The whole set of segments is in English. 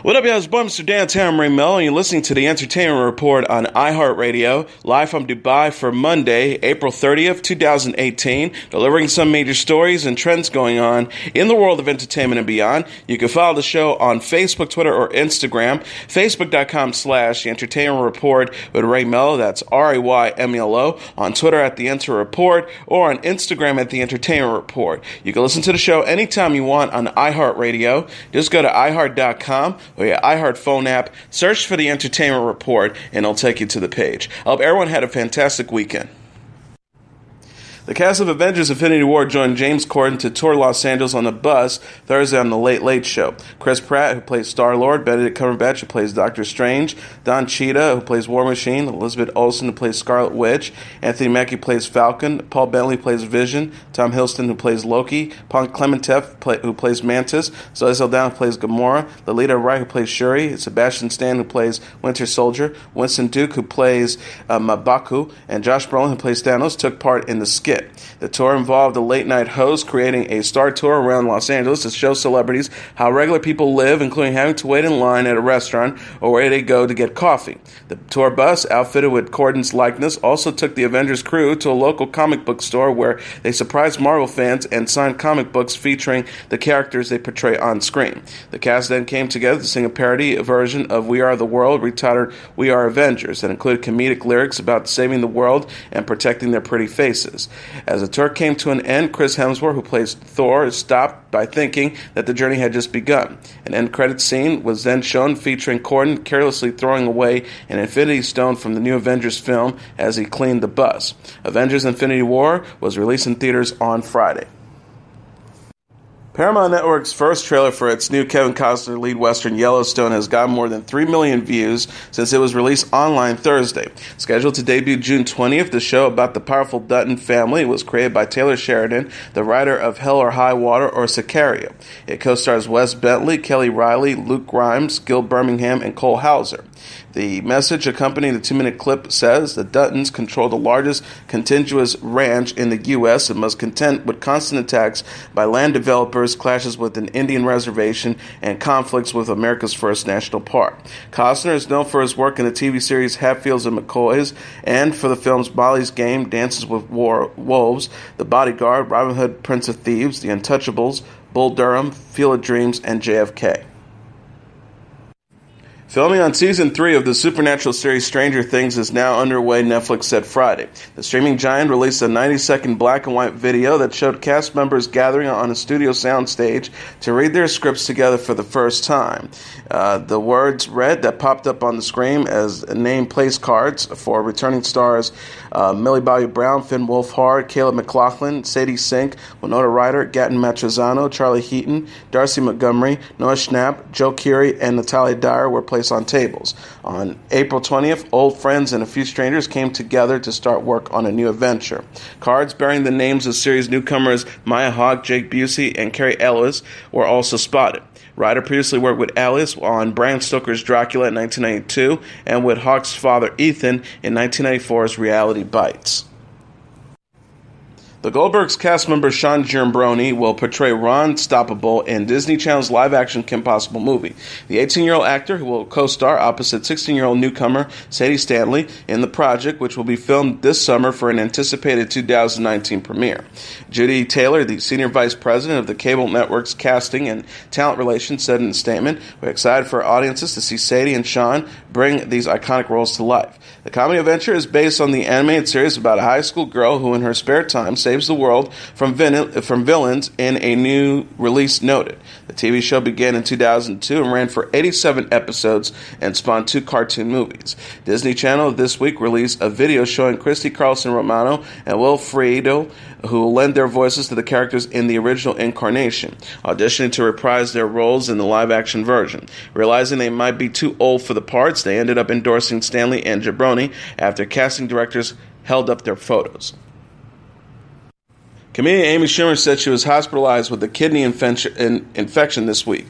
What up, y'all? It's Mr. Downtown Ray Melo, and you're listening to the Entertainment Report on iHeartRadio, live from Dubai for Monday, April 30th, 2018, delivering some major stories and trends going on in the world of entertainment and beyond. You can follow the show on Facebook, Twitter, or Instagram, facebook.com/The Entertainment Report with Ray Melo, that's RAYMELO, on Twitter at The Enter Report, or on Instagram at The Entertainment Report. You can listen to the show anytime you want on iHeartRadio. Just go to iHeart.com or your iHeart phone app, search for The Entertainment Report, and it'll take you to the page. I hope everyone had a fantastic weekend. The cast of Avengers Infinity War joined James Corden to tour Los Angeles on a bus Thursday on The Late Late Show. Chris Pratt, who plays Star-Lord, Benedict Cumberbatch, who plays Doctor Strange, Don Cheadle, who plays War Machine, Elizabeth Olsen, who plays Scarlet Witch, Anthony Mackie plays Falcon, Paul Bettany plays Vision, Tom Hiddleston, who plays Loki, Paul Clementeff, who plays Mantis, Zoe Saldana, who plays Gamora, Lea Wright, who plays Shuri, Sebastian Stan, who plays Winter Soldier, Winston Duke, who plays M'Baku, and Josh Brolin, who plays Thanos, took part in the skit. The tour involved a late-night host creating a star tour around Los Angeles to show celebrities how regular people live, including having to wait in line at a restaurant or where they go to get coffee. The tour bus, outfitted with Corden's likeness, also took the Avengers crew to a local comic book store where they surprised Marvel fans and signed comic books featuring the characters they portray on screen. The cast then came together to sing a parody version of We Are the World, retitled We Are Avengers, that included comedic lyrics about saving the world and protecting their pretty faces. As the tour came to an end, Chris Hemsworth, who plays Thor, stopped by thinking that the journey had just begun. An end credits scene was then shown featuring Corden carelessly throwing away an Infinity Stone from the new Avengers film as he cleaned the bus. Avengers Infinity War was released in theaters on Friday. Paramount Network's first trailer for its new Kevin Costner lead western Yellowstone has gotten more than 3 million views since it was released online Thursday. Scheduled to debut June 20th, the show about the powerful Dutton family was created by Taylor Sheridan, the writer of Hell or High Water or Sicario. It co-stars Wes Bentley, Kelly Riley, Luke Grimes, Gil Birmingham, and Cole Hauser. The message accompanying the 2-minute clip says the Duttons control the largest contiguous ranch in the U.S. and must contend with constant attacks by land developers, clashes with an Indian reservation, and conflicts with America's first national park. Costner is known for his work in the TV series Hatfields and McCoys and for the films Molly's Game, Dances with Wolves, The Bodyguard, Robin Hood, Prince of Thieves, The Untouchables, Bull Durham, Field of Dreams, and JFK. Filming on Season 3 of the supernatural series Stranger Things is now underway, Netflix said Friday. The streaming giant released a 90-second black and white video that showed cast members gathering on a studio soundstage to read their scripts together for the first time. The words read that popped up on the screen as name place cards for returning stars Millie Bobby Brown, Finn Wolfhard, Caleb McLaughlin, Sadie Sink, Winona Ryder, Gatton Matrezano, Charlie Heaton, Darcy Montgomery, Noah Schnapp, Joe Keery, and Natalia Dyer were placed on tables. On April 20th, old friends and a few strangers came together to start work on a new adventure. Cards bearing the names of series newcomers Maya Hawke, Jake Busey, and Carrie Ellis were also spotted. Ryder previously worked with Alice on Bram Stoker's Dracula in 1992 and with Hawke's father Ethan in 1994's Reality Bites. The Goldbergs cast member Sean Giambrone will portray Ron Stoppable in Disney Channel's live-action Kim Possible movie. The 18-year-old actor who will co-star opposite 16-year-old newcomer Sadie Stanley in the project, which will be filmed this summer for an anticipated 2019 premiere. Judy Taylor, the senior vice president of the cable network's casting and talent relations, said in a statement, "We're excited for audiences to see Sadie and Sean bring these iconic roles to life. The comedy adventure is based on the animated series about a high school girl who in her spare time saves the world from villains in a new release noted. The TV show began in 2002 and ran for 87 episodes and spawned 2 cartoon movies. Disney Channel this week released a video showing Christy Carlson Romano and Will Friedle, who will lend their voices to the characters in the original incarnation, auditioning to reprise their roles in the live-action version. Realizing they might be too old for the parts, they ended up endorsing Stanley and Giambrone after casting directors held up their photos. Comedian Amy Schumer said she was hospitalized with a kidney infection this week.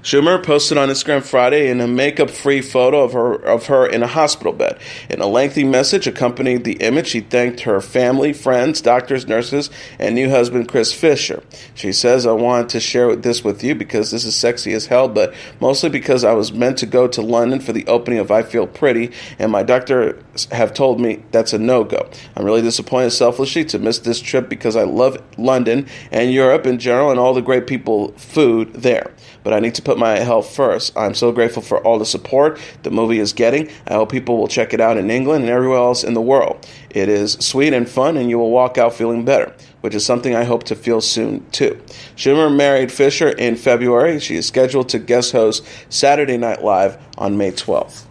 Schumer posted on Instagram Friday in a makeup-free photo of her in a hospital bed. In a lengthy message accompanied the image, she thanked her family, friends, doctors, nurses, and new husband Chris Fisher. She says, "I wanted to share this with you because this is sexy as hell, but mostly because I was meant to go to London for the opening of I Feel Pretty, and my doctors have told me that's a no-go. I'm really disappointed selfishly to miss this trip because I love London and Europe in general and all the great people, food there. But I need to put my health first. I'm so grateful for all the support the movie is getting. I hope people will check it out in England and everywhere else in the world. It is sweet and fun, and you will walk out feeling better, which is something I hope to feel soon, too." Schumer married Fisher in February. She is scheduled to guest host Saturday Night Live on May 12th.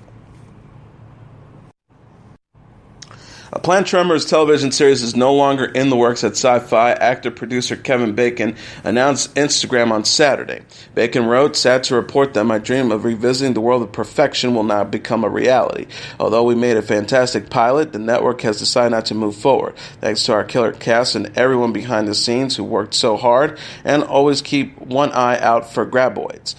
A planned Tremors television series is no longer in the works at Syfy. Actor-producer Kevin Bacon announced Instagram on Saturday. Bacon wrote, "Sad to report that my dream of revisiting the world of perfection will not become a reality. Although we made a fantastic pilot, the network has decided not to move forward. Thanks to our killer cast and everyone behind the scenes who worked so hard and always keep one eye out for graboids."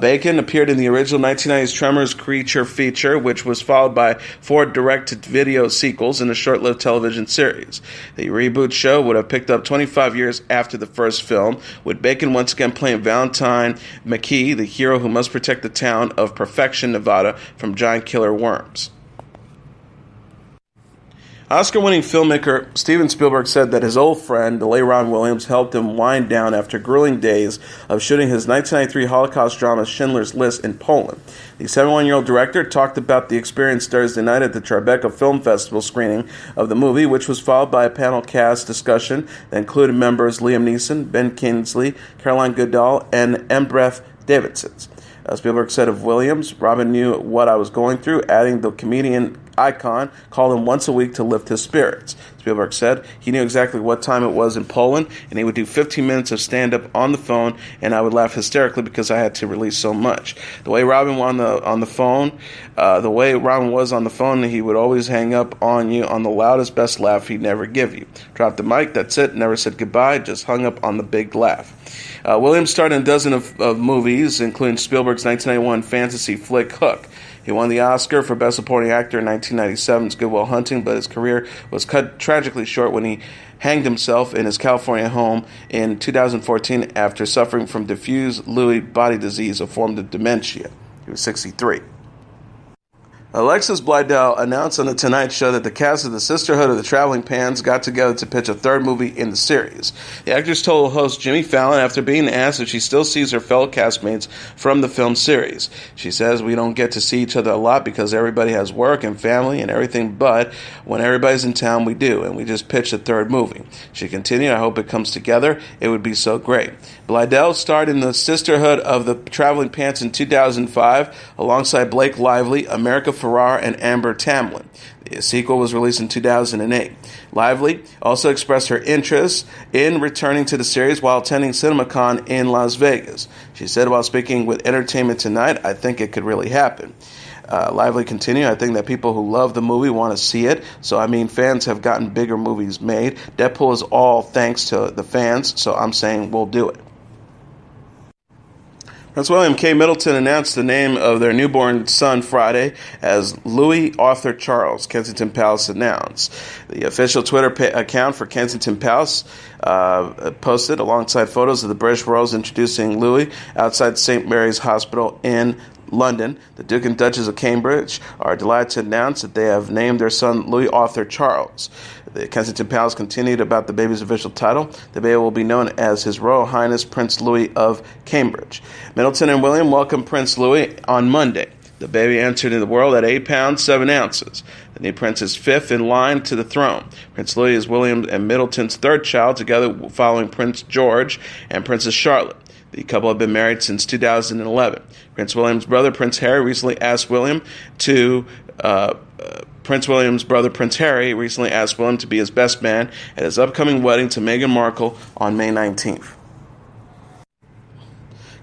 Bacon appeared in the original 1990s Tremors creature feature, which was followed by 4 direct-to-video sequels in a short-lived television series. The reboot show would have picked up 25 years after the first film, with Bacon once again playing Valentine McKee, the hero who must protect the town of Perfection, Nevada, from giant killer worms. Oscar-winning filmmaker Steven Spielberg said that his old friend, Lea Williams, helped him wind down after grueling days of shooting his 1993 Holocaust drama Schindler's List in Poland. The 71-year-old director talked about the experience Thursday night at the Tribeca Film Festival screening of the movie, which was followed by a panel cast discussion that included members Liam Neeson, Ben Kingsley, Caroline Goodall, and Embreath Davidson. Spielberg said of Williams, "Robin knew what I was going through," adding the comedian icon called him once a week to lift his spirits. Spielberg said he knew exactly what time it was in Poland, and he would do 15 minutes of stand-up on the phone, and I would laugh hysterically because I had to release so much. The way Robin was on the phone, he would always hang up on you on the loudest, best laugh he'd never give you. Dropped the mic, that's it, never said goodbye, just hung up on the big laugh. Williams starred in a dozen of movies, including Spielberg's 1991 fantasy flick Hook. He won the Oscar for Best Supporting Actor in 1997's Good Will Hunting, but his career was cut tragically short when he hanged himself in his California home in 2014 after suffering from diffuse Lewy body disease, a form of dementia. He was 63. Alexis Bledel announced on The Tonight Show that the cast of the Sisterhood of the Traveling Pans got together to pitch a third movie in the series. The actress told host Jimmy Fallon after being asked if she still sees her fellow castmates from the film series. She says, "We don't get to see each other a lot because everybody has work and family and everything, but when everybody's in town, we do, and we just pitched a third movie." She continued, "I hope it comes together. It would be so great." Bledel starred in the Sisterhood of the Traveling Pants in 2005 alongside Blake Lively, America Ferrara, and Amber Tamblyn. The sequel was released in 2008. Lively also expressed her interest in returning to the series while attending CinemaCon in Las Vegas. She said while speaking with Entertainment Tonight, "I think it could really happen." Lively continued, "I think that people who love the movie want to see it. So, I mean, fans have gotten bigger movies made. Deadpool is all thanks to the fans, so I'm saying we'll do it." Prince William K. Middleton announced the name of their newborn son Friday as Louis Arthur Charles, Kensington Palace announced. The official Twitter account for Kensington Palace posted alongside photos of the British royals introducing Louis outside St. Mary's Hospital in London. The Duke and Duchess of Cambridge are delighted to announce that they have named their son Louis Arthur Charles. The Kensington Palace continued about the baby's official title. The baby will be known as His Royal Highness Prince Louis of Cambridge. Middleton and William welcomed Prince Louis on Monday. The baby entered the world at 8 pounds, 7 ounces. The new prince is 5th in line to the throne. Prince Louis is William and Middleton's 3rd child, together following Prince George and Princess Charlotte. The couple have been married since 2011. Prince William's brother, Prince Harry, recently asked William to Prince William's brother, Prince Harry, recently asked William to be his best man at his upcoming wedding to Meghan Markle on May 19th.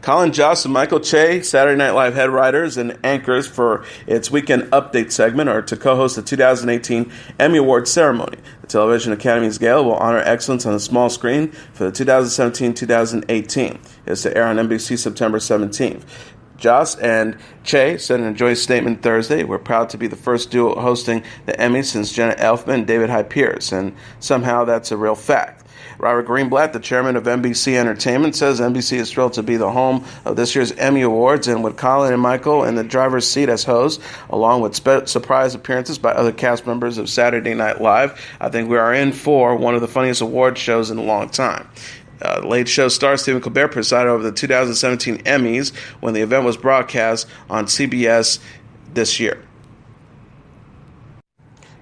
Colin, Jost, and Michael Che, Saturday Night Live head writers and anchors for its weekend update segment, are to co-host the 2018 Emmy Awards ceremony. The Television Academy's gala will honor excellence on the small screen for the 2017-2018. It's to air on NBC September 17th. Jost and Che said in a joint statement Thursday, "We're proud to be the first duo hosting the Emmys since Jenna Elfman and David Hyde Pierce, and somehow that's a real fact." Robert Greenblatt, the chairman of NBC Entertainment, says NBC is thrilled to be the home of this year's Emmy Awards, and with Colin and Michael in the driver's seat as hosts, along with surprise appearances by other cast members of Saturday Night Live, I think we are in for one of the funniest award shows in a long time. The Late Show star Stephen Colbert presided over the 2017 Emmys when the event was broadcast on CBS this year.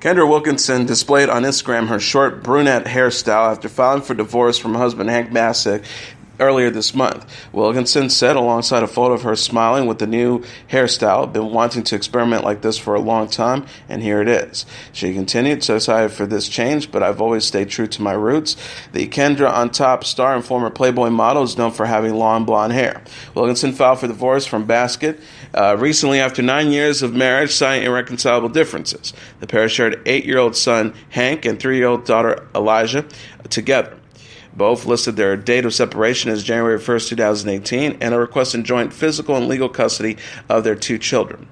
Kendra Wilkinson displayed on Instagram her short brunette hairstyle after filing for divorce from husband Hank Bassett earlier this month. Wilkinson said alongside a photo of her smiling with the new hairstyle, "I've been wanting to experiment like this for a long time, and here it is." She continued, "So excited for this change, but I've always stayed true to my roots." The Kendra on Top star and former Playboy model is known for having long blonde hair. Wilkinson filed for divorce from Bassett recently after 9 years of marriage, citing irreconcilable differences. The pair shared 8-year-old son Hank and 3-year-old daughter Elijah together. Both listed their date of separation as January 1st, 2018, and are requesting joint physical and legal custody of their 2 children.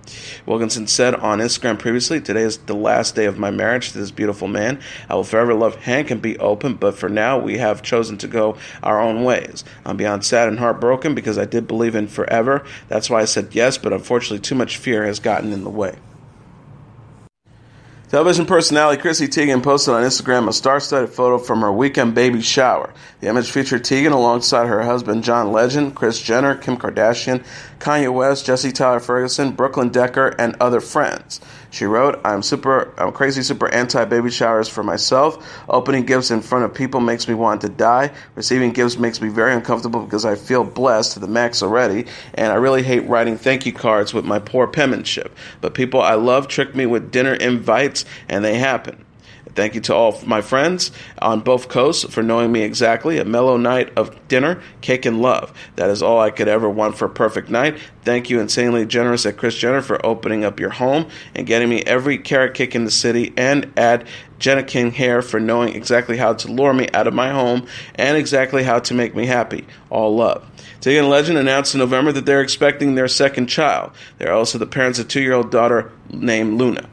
Wilkinson said on Instagram previously, "Today is the last day of my marriage to this beautiful man. I will forever love Hank and be open, but for now we have chosen to go our own ways. I'm beyond sad and heartbroken because I did believe in forever. That's why I said yes, but unfortunately too much fear has gotten in the way." Television personality Chrissy Teigen posted on Instagram a star-studded photo from her weekend baby shower. The image featured Teigen alongside her husband John Legend, Kris Jenner, Kim Kardashian, Kanye West, Jesse Tyler Ferguson, Brooklyn Decker, and other friends. She wrote, I'm crazy super anti-baby showers for myself. Opening gifts in front of people makes me want to die. Receiving gifts makes me very uncomfortable because I feel blessed to the max already. And I really hate writing thank you cards with my poor penmanship. But people I love trick me with dinner invites, and they happen. Thank you to all my friends on both coasts for knowing me exactly. A mellow night of dinner, cake, and love. That is all I could ever want for a perfect night. Thank you, insanely generous at Kris Jenner, for opening up your home and getting me every carrot cake in the city. And at Jenna King Hair for knowing exactly how to lure me out of my home and exactly how to make me happy. All love. Teigen and Legend announced in November that they're expecting their second child. They're also the parents of a 2-year-old daughter named Luna.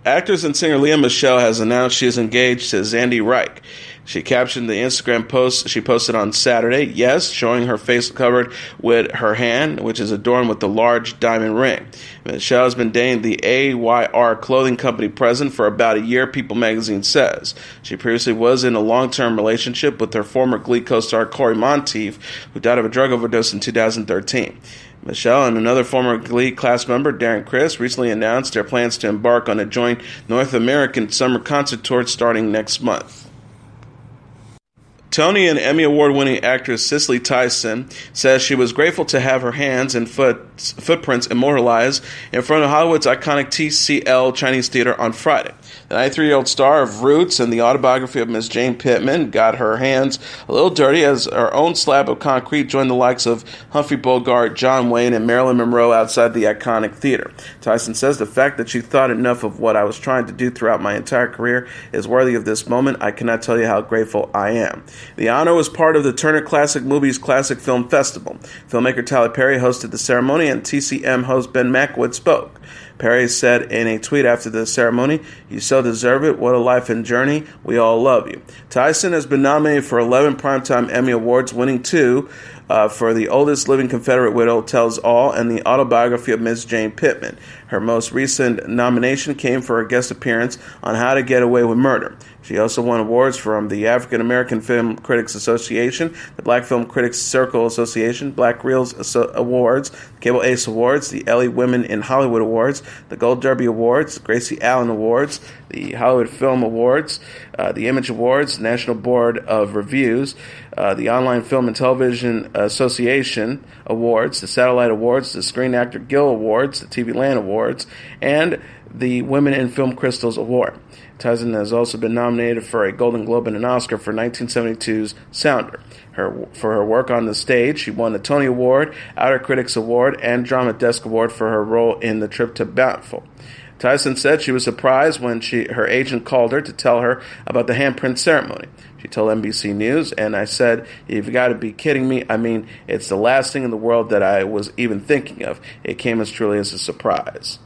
Actress and singer Lea Michele has announced she is engaged to Zandy Reich. She captioned the Instagram post she posted on Saturday, yes, showing her face covered with her hand, which is adorned with the large diamond ring. Michele has been dating the AYR clothing company president for about a year, People magazine says. She previously was in a long-term relationship with her former Glee co-star Corey Monteith, who died of a drug overdose in 2013. Michele and another former Glee class member, Darren Criss, recently announced their plans to embark on a joint North American summer concert tour starting next month. Tony and Emmy Award-winning actress Cicely Tyson says she was grateful to have her hands and footprints immortalized in front of Hollywood's iconic TCL Chinese Theater on Friday. The 93-year-old star of Roots and the autobiography of Miss Jane Pittman got her hands a little dirty as her own slab of concrete joined the likes of Humphrey Bogart, John Wayne, and Marilyn Monroe outside the iconic theater. Tyson says the fact that she thought enough of what I was trying to do throughout my entire career is worthy of this moment. I cannot tell you how grateful I am. The honor was part of the Turner Classic Movies Classic Film Festival. Filmmaker Tyler Perry hosted the ceremony, and TCM host Ben Mackwood spoke. Perry said in a tweet after the ceremony, "You so deserve it. What a life and journey. We all love you." Tyson has been nominated for 11 Primetime Emmy Awards, winning 2 for The Oldest Living Confederate Widow Tells All and the autobiography of Miss Jane Pittman. Her most recent nomination came for her guest appearance on How to Get Away with Murder. She also won awards from the African American Film Critics Association, the Black Film Critics Circle Association, Black Reels Awards, Cable Ace Awards, the Ellie Women in Hollywood Awards, the Gold Derby Awards, Gracie Allen Awards, the Hollywood Film Awards, the Image Awards, National Board of Reviews, the Online Film and Television Association Awards, the Satellite Awards, the Screen Actor Guild Awards, the TV Land Awards, and the Women in Film Crystals Award. Tyson has also been nominated for a Golden Globe and an Oscar for 1972's Sounder. For her work on the stage, she won the Tony Award, Outer Critics Award, and Drama Desk Award for her role in The Trip to Bountiful. Tyson said she was surprised when her agent called her to tell her about the handprint ceremony. She told NBC News, and I said, "You've got to be kidding me. I mean, it's the last thing in the world that I was even thinking of. It came as truly as a surprise."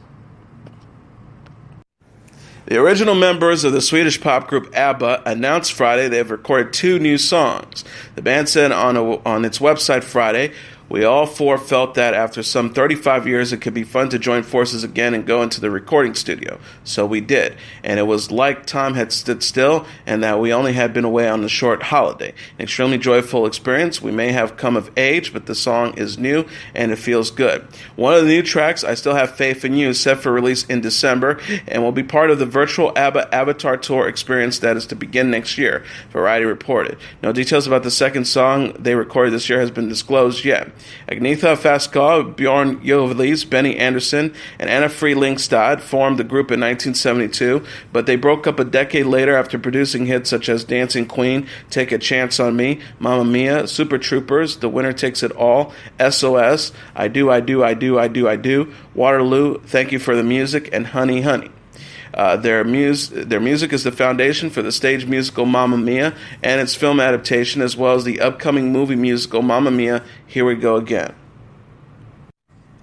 The original members of the Swedish pop group ABBA announced Friday they have recorded 2 new songs. The band said on its website Friday, "We all 4 felt that after some 35 years it could be fun to join forces again and go into the recording studio. So we did. And it was like time had stood still and that we only had been away on a short holiday. An extremely joyful experience. We may have come of age, but the song is new and it feels good. One of the new tracks, I Still Have Faith in You, is set for release in December and will be part of the virtual ABBA Avatar Tour experience that is to begin next year," Variety reported. No details about the second song they recorded this year has been disclosed yet. Agnetha Fältskog, Björn Ulvaeus, Benny Andersson, and Anna Frid Lyngstad formed the group in 1972, but they broke up a decade later after producing hits such as Dancing Queen, Take a Chance on Me, Mamma Mia, Super Troopers, The Winner Takes It All, SOS, I Do, I Do, I Do, I Do, I Do, Waterloo, Thank You for the Music, and Honey, Honey. Their music is the foundation for the stage musical Mamma Mia and its film adaptation, as well as the upcoming movie musical Mamma Mia, Here We Go Again.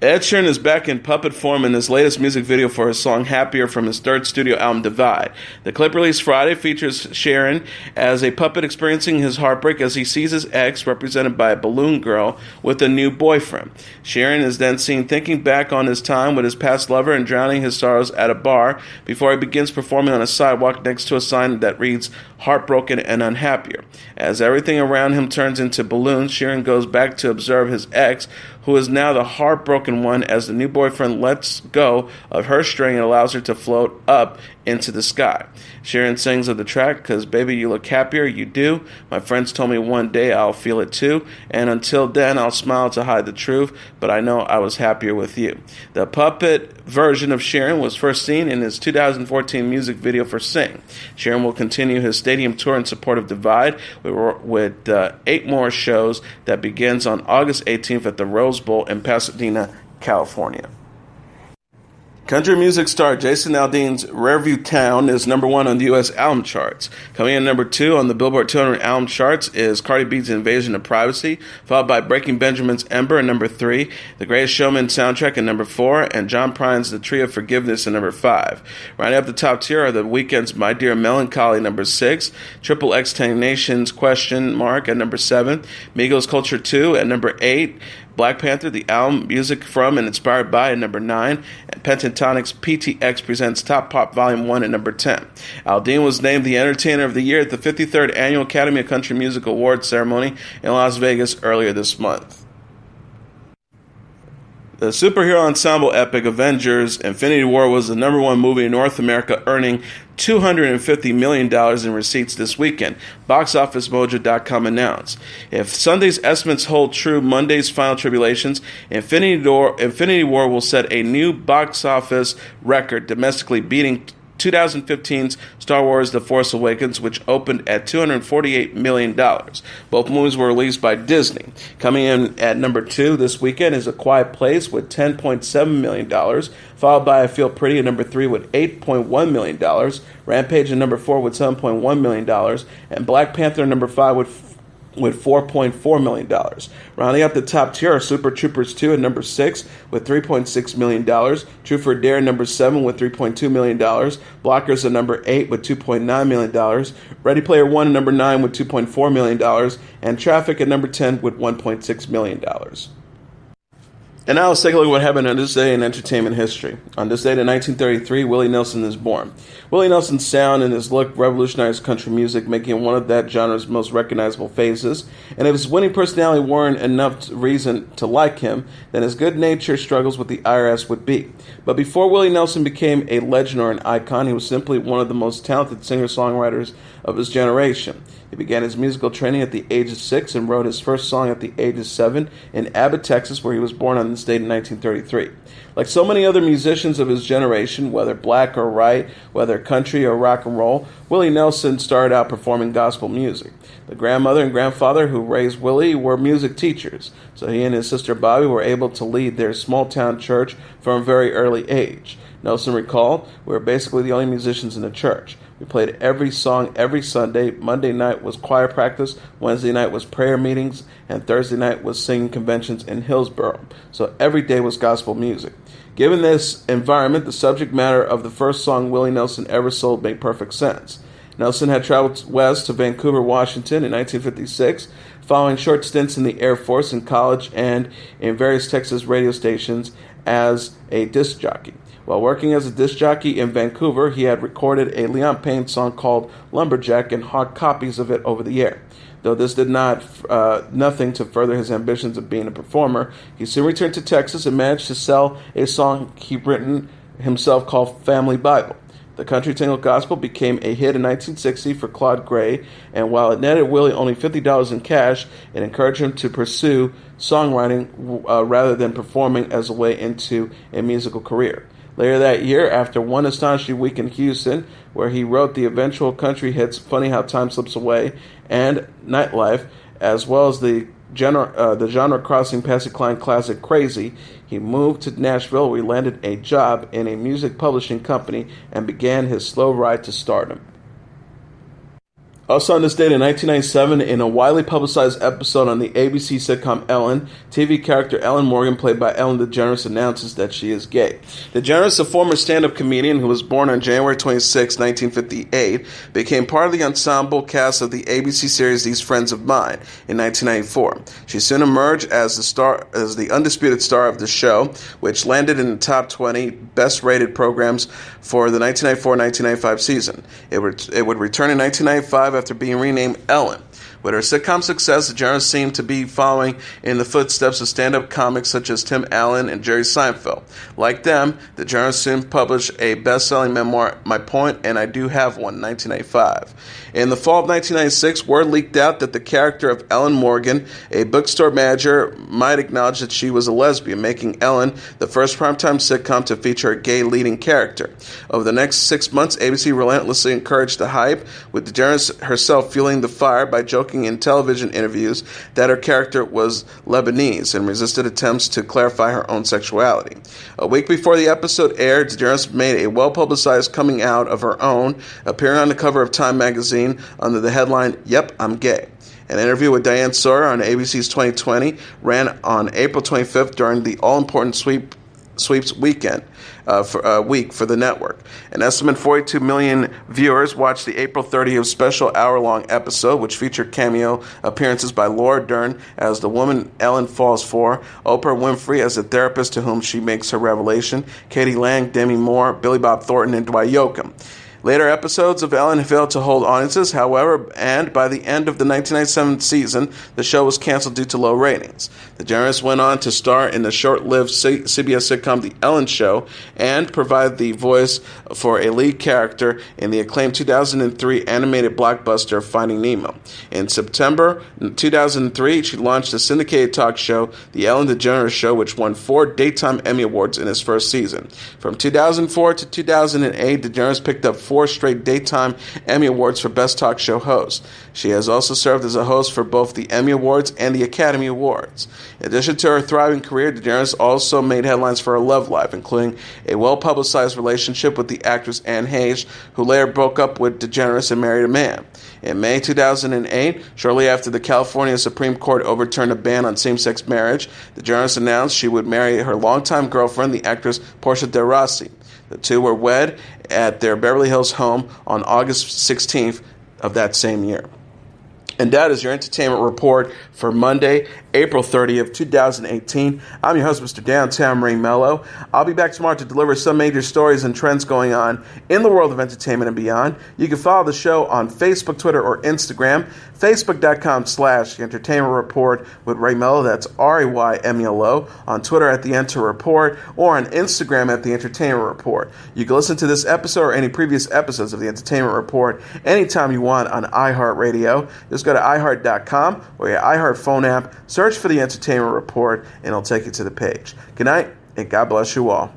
Ed Sheeran is back in puppet form in his latest music video for his song Happier from his 3rd studio album Divide. The clip released Friday features Sheeran as a puppet experiencing his heartbreak as he sees his ex, represented by a balloon girl, with a new boyfriend. Sheeran is then seen thinking back on his time with his past lover and drowning his sorrows at a bar before he begins performing on a sidewalk next to a sign that reads, "Heartbroken and Unhappier." As everything around him turns into balloons, Sheeran goes back to observe his ex, who is now the heartbroken one, as the new boyfriend lets go of her string and allows her to float up into the sky. Sheeran sings of the track, "'Cause baby you look happier, you do. My friends told me one day I'll feel it too, and until then I'll smile to hide the truth, but I know I was happier with you." The puppet version of Sheeran was first seen in his 2014 music video for Sing. Sheeran will continue his stadium tour in support of Divide with 8 more shows that begins on August 18th at the Rose Bowl in Pasadena, California. Country music star Jason Aldean's Rearview Town is number 1 on the U.S. album charts. Coming in number 2 on the Billboard 200 album charts is Cardi B's Invasion of Privacy, followed by Breaking Benjamin's Ember at number 3, The Greatest Showman soundtrack at number 4, and John Prine's The Tree of Forgiveness at number 5. Rounding up the top tier are The Weeknd's My Dear Melancholy number 6, Triple X Nation's Question Mark at number 7, Migos Culture 2 at number 8, Black Panther, the album Music From and Inspired By at number 9, and Pentatonic's PTX Presents Top Pop Volume 1 at number 10. Aldean was named the Entertainer of the Year at the 53rd Annual Academy of Country Music Awards ceremony in Las Vegas earlier this month. The superhero ensemble epic Avengers Infinity War was the number 1 movie in North America, earning $250 million in receipts this weekend, BoxOfficeMojo.com announced. If Sunday's estimates hold true, Monday's final tribulations, Infinity War will set a new box office record, domestically beating 2015's Star Wars The Force Awakens, which opened at $248 million. Both movies were released by Disney. Coming in at number 2 this weekend is A Quiet Place with $10.7 million, followed by I Feel Pretty at number 3 with $8.1 million, Rampage at number 4 with $7.1 million, and Black Panther at number 5 with $4.4 million. Rounding up the top tier are Super Troopers 2 at number 6 with $3.6 million, True for Dare at number 7 with $3.2 million, Blockers at number 8 with $2.9 million, Ready Player One at number 9 with $2.4 million, and Traffic at number 10 with $1.6 million. And now let's take a look at what happened on this day in entertainment history. On this date in 1933, Willie Nelson is born. Willie Nelson's sound and his look revolutionized country music, making it one of that genre's most recognizable phases. And if his winning personality weren't enough reason to like him, then his good-natured struggles with the IRS would be. But before Willie Nelson became a legend or an icon, he was simply one of the most talented singer-songwriters of his generation. He began his musical training at the age of 6 and wrote his first song at the age of 7 in Abba, Texas, where he was born on this date in 1933. Like so many other musicians of his generation, whether black or white, whether country or rock and roll, Willie Nelson started out performing gospel music. The grandmother and grandfather who raised Willie were music teachers, so he and his sister Bobby were able to lead their small-town church from a very early age. Nelson recalled, "We were basically the only musicians in the church. We played every song every Sunday. Monday night was choir practice, Wednesday night was prayer meetings, and Thursday night was singing conventions in Hillsborough. So every day was gospel music." Given this environment, the subject matter of the first song Willie Nelson ever sold made perfect sense. Nelson had traveled west to Vancouver, Washington in 1956, following short stints in the Air Force, in college, and in various Texas radio stations as a disc jockey. While working as a disc jockey in Vancouver, he had recorded a Leon Payne song called Lumberjack and hawked copies of it over the air. Though this did nothing to further his ambitions of being a performer, he soon returned to Texas and managed to sell a song he'd written himself called Family Bible. The country tingle gospel became a hit in 1960 for Claude Gray, and while it netted Willie only $50 in cash, it encouraged him to pursue songwriting rather than performing as a way into a musical career. Later that year, after one astonishing week in Houston, where he wrote the eventual country hits Funny How Time Slips Away and Nightlife, as well as the genre-crossing Patsy Cline classic Crazy, he moved to Nashville, where he landed a job in a music publishing company and began his slow ride to stardom. Also on this date in 1997, in a widely publicized episode on the ABC sitcom Ellen, TV character Ellen Morgan, played by Ellen DeGeneres, announces that she is gay. DeGeneres, a former stand-up comedian who was born on January 26, 1958, became part of the ensemble cast of the ABC series These Friends of Mine in 1994. She soon emerged as the undisputed star of the show, which landed in the top 20 best-rated programs for the 1994-1995 season. It would return in 1995 after being renamed Ellen. With her sitcom success, DeGeneres seemed to be following in the footsteps of stand-up comics such as Tim Allen and Jerry Seinfeld. Like them, DeGeneres soon published a best-selling memoir, My Point, and I Do Have One, in 1995. In the fall of 1996, word leaked out that the character of Ellen Morgan, a bookstore manager, might acknowledge that she was a lesbian, making Ellen the first primetime sitcom to feature a gay leading character. Over the next 6 months, ABC relentlessly encouraged the hype, with DeGeneres herself fueling the fire by joking in television interviews that her character was Lebanese and resisted attempts to clarify her own sexuality. A week before the episode aired, DeGeneres made a well-publicized coming out of her own, appearing on the cover of Time magazine under the headline, "Yep, I'm gay." An interview with Diane Sawyer on ABC's 2020 ran on April 25th during the all-important sweeps weekend week for the network. An estimated 42 million viewers watched the April 30th special hour-long episode, which featured cameo appearances by Laura Dern as the woman Ellen falls for, Oprah Winfrey as the therapist to whom she makes her revelation, Katie Lang, Demi Moore, Billy Bob Thornton, and Dwight Yoakam. Later episodes of Ellen failed to hold audiences, however, and by the end of the 1997 season, the show was canceled due to low ratings. DeGeneres went on to star in the short-lived CBS sitcom The Ellen Show and provide the voice for a lead character in the acclaimed 2003 animated blockbuster Finding Nemo. In September 2003, she launched a syndicated talk show, The Ellen DeGeneres Show, which won 4 Daytime Emmy Awards in its first season. From 2004 to 2008, DeGeneres picked up 4 straight Daytime Emmy Awards for Best Talk Show Host. She has also served as a host for both the Emmy Awards and the Academy Awards. In addition to her thriving career, DeGeneres also made headlines for her love life, including a well-publicized relationship with the actress Anne Heche, who later broke up with DeGeneres and married a man. In May 2008, shortly after the California Supreme Court overturned a ban on same-sex marriage, DeGeneres announced she would marry her longtime girlfriend, the actress Portia de Rossi. The two were wed at their Beverly Hills home on August 16th of that same year. And that is your entertainment report for Monday, April 30th, 2018. I'm your host, Mr. Downtown Ray Melo. I'll be back tomorrow to deliver some major stories and trends going on in the world of entertainment and beyond. You can follow the show on Facebook, Twitter, or Instagram. Facebook.com/Entertainment Report with Ray Melo. That's RAYMELO. On Twitter at The Enter Report, or on Instagram at The Entertainment Report. You can listen to this episode or any previous episodes of The Entertainment Report anytime you want on iHeartRadio. Just go to iHeart.com or your iHeart phone app, search for The Entertainment Report, and it'll take you to the page. Good night, and God bless you all.